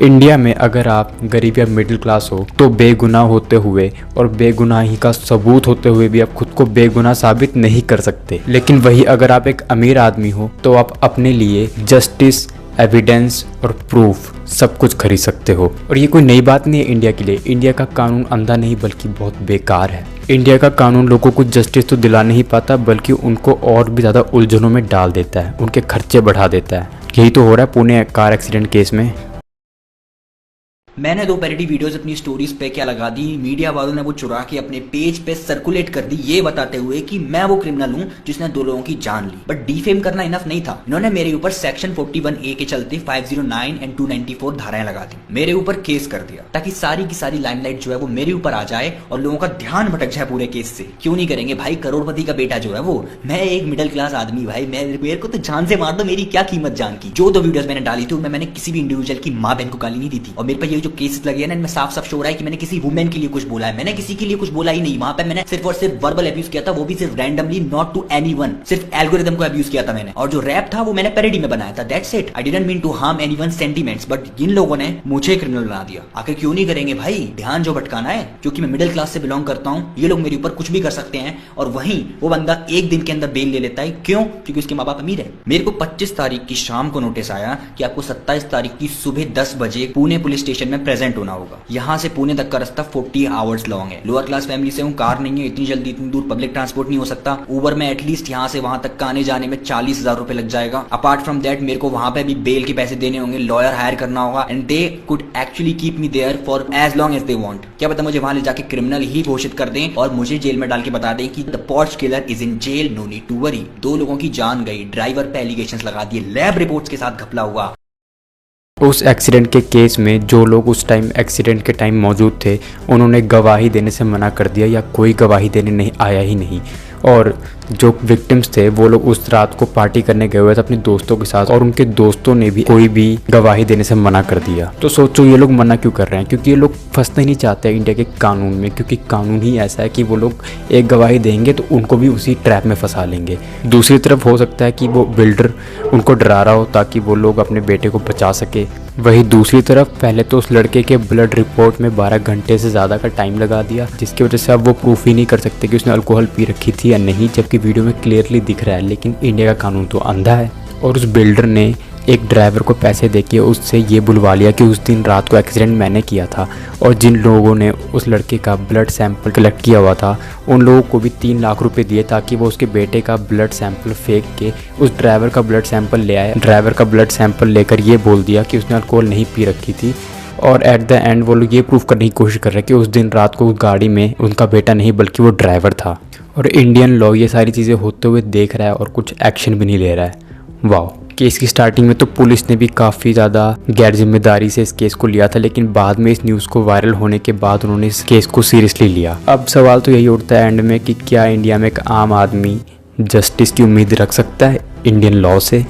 India में अगर आप गरीब या मिडिल क्लास हो तो बेगुनाह होते हुए और बेगुनाही का सबूत होते हुए भी आप खुद को बेगुनाह साबित नहीं कर सकते। लेकिन वही अगर आप एक अमीर आदमी हो तो आप अपने लिए जस्टिस, एविडेंस और प्रूफ सब कुछ खरीद सकते हो। और ये कोई नई बात नहीं है इंडिया के लिए। इंडिया का कानून अंधा नहीं बल्कि बहुत बेकार है। इंडिया का कानून लोगों को जस्टिस तो दिला नहीं पाता बल्कि उनको और भी ज़्यादा उलझनों में डाल देता है, उनके खर्चे बढ़ा देता है। यही तो हो रहा है पुणे कार एक्सीडेंट केस में। मैंने 2 पैरोडी वीडियोस अपनी स्टोरीज पे क्या लगा दी, मीडिया वालों ने वो चुरा के अपने पेज पे सर्कुलेट कर दी, ये बताते हुए कि मैं वो क्रिमिनल हूं जिसने 2 लोगों की जान ली। बट डिफेम करना इनफ नहीं था। इन्होंने मेरे ऊपर सेक्शन 41A के चलते 509 एंड 294 धाराएं लगा दी, मेरे ऊपर केस कर दिया ताकि सारी की सारी लाइमलाइट जो है वो मेरे ऊपर आ जाए और लोगों का ध्यान भटक जाए पूरे केस से। क्यों नहीं करेंगे भाई, करोड़पति का बेटा जो है वो, मैं एक मिडिल क्लास आदमी भाई, मेरे को तो जान से मार दो, मेरी क्या कीमत जान की। जो 2 वीडियोस मैंने डाली थी उनमें मैंने किसी भी इंडिविजुअल की माँ बहन को गाली नहीं दी थी। और मेरे पर ये जो केसेस लगे हैं में साफ साफ शो हो रहा है कि मैंने किसी वुमेन के लिए कुछ बोला है। मैंने किसी के लिए कुछ बोला ही नहीं। वहां पे मैंने सिर्फ और सिर्फ वर्बल अब्यूज किया था, वो भी सिर्फ रैंडमली, नॉट टू एनीवन। सिर्फ एल्गोरिथम को अब्यूज किया था मैंने। और जो रैप था वो मैंने पैरोडी में बनाया था, that's it. I didn't mean to harm anyone sentiments, but इन लोगों ने मुझे क्रिमिनल बना दिया। आखिर क्यों नहीं करेंगे भाई, ध्यान जो भटकाना है। क्योंकि मैं मिडिल क्लास से बिलोंग करता हूं, ये लोग मेरे ऊपर कुछ भी कर सकते हैं और वहीं वो बंदा 1 दिन के अंदर बेल ले लेता है। क्यों? क्योंकि उसके माँ बाप अमीर है। मेरे को 25 तारीख की शाम को नोटिस आया कि आपको 27 तारीख की सुबह 10 बजे पुणे पुलिस स्टेशन में प्रेजेंट होना होगा। यहां से पुणे तक का रास्ता 40 आवर्स लॉन्ग है। लोअर क्लास फैमिली से हूं, कार नहीं है, इतनी जल्दी इतनी दूर पब्लिक ट्रांसपोर्ट नहीं हो सकता। उबर में एटलीस्ट यहां से वहां तक का आने जाने में 40,000 रुपए लग जाएगा। अपार्ट फ्रॉम दैट मेरे को वहां पे भी बेल के पैसे देने होंगे, लॉयर हायर करना होगा, and they could actually keep me there for as long as they want. क्या पता मुझे वहां ले जाके क्रिमिनल ही घोषित कर दें और मुझे जेल में डाल के बता दें कि the porch killer is in jail, no need to worry. 2 लोगों की जान गई, ड्राइवर पे एलिगेशंस लगा दिए, लैब रिपोर्ट्स के साथ घपला हुआ। उस एक्सीडेंट के केस में जो लोग उस टाइम एक्सीडेंट के टाइम मौजूद थे उन्होंने गवाही देने से मना कर दिया या कोई गवाही देने नहीं आया ही नहीं। और जो विक्टिम्स थे वो लोग उस रात को पार्टी करने गए हुए थे अपने दोस्तों के साथ और उनके दोस्तों ने भी कोई भी गवाही देने से मना कर दिया। तो सोचो ये लोग मना क्यों कर रहे हैं? क्योंकि ये लोग फंसना ही नहीं चाहते इंडिया के कानून में, क्योंकि कानून ही ऐसा है कि वो लोग एक गवाही देंगे तो उनको भी उसी ट्रैप में फंसा लेंगे। दूसरी तरफ हो सकता है कि वो बिल्डर उनको डरा रहा हो ताकि वो लोग अपने बेटे को बचा सके। वहीं दूसरी तरफ पहले तो उस लड़के के ब्लड रिपोर्ट में 12 घंटे से ज़्यादा का टाइम लगा दिया, जिसकी वजह से अब वो प्रूफ ही नहीं कर सकते कि उसने अल्कोहल पी रखी थी या नहीं, जबकि वीडियो में क्लियरली दिख रहा है। लेकिन इंडिया का कानून तो अंधा है। और उस बिल्डर ने एक ड्राइवर को पैसे देके उससे ये बुलवा लिया कि उस दिन रात को एक्सीडेंट मैंने किया था, और जिन लोगों ने उस लड़के का ब्लड सैंपल कलेक्ट किया हुआ था उन लोगों को भी 3 लाख रुपए दिए ताकि वो उसके बेटे का ब्लड सैंपल फेंक के उस ड्राइवर का ब्लड सैंपल ले आए। ड्राइवर का ब्लड सैंपल लेकर ये बोल दिया कि उसने अल्कोहल नहीं पी रखी थी। और एट द एंड वो लोग ये प्रूफ करने की कोशिश कर रहे हैं कि उस दिन रात को गाड़ी में उनका बेटा नहीं बल्कि वो ड्राइवर था। और इंडियन लॉ ये सारी चीज़ें होते हुए देख रहा है और कुछ एक्शन भी नहीं ले रहा है। वाह। केस की स्टार्टिंग में तो पुलिस ने भी काफ़ी ज़्यादा गैर जिम्मेदारी से इस केस को लिया था, लेकिन बाद में इस न्यूज़ को वायरल होने के बाद उन्होंने इस केस को सीरियसली लिया। अब सवाल तो यही उठता है एंड में कि क्या इंडिया में एक आम आदमी जस्टिस की उम्मीद रख सकता है इंडियन लॉ से?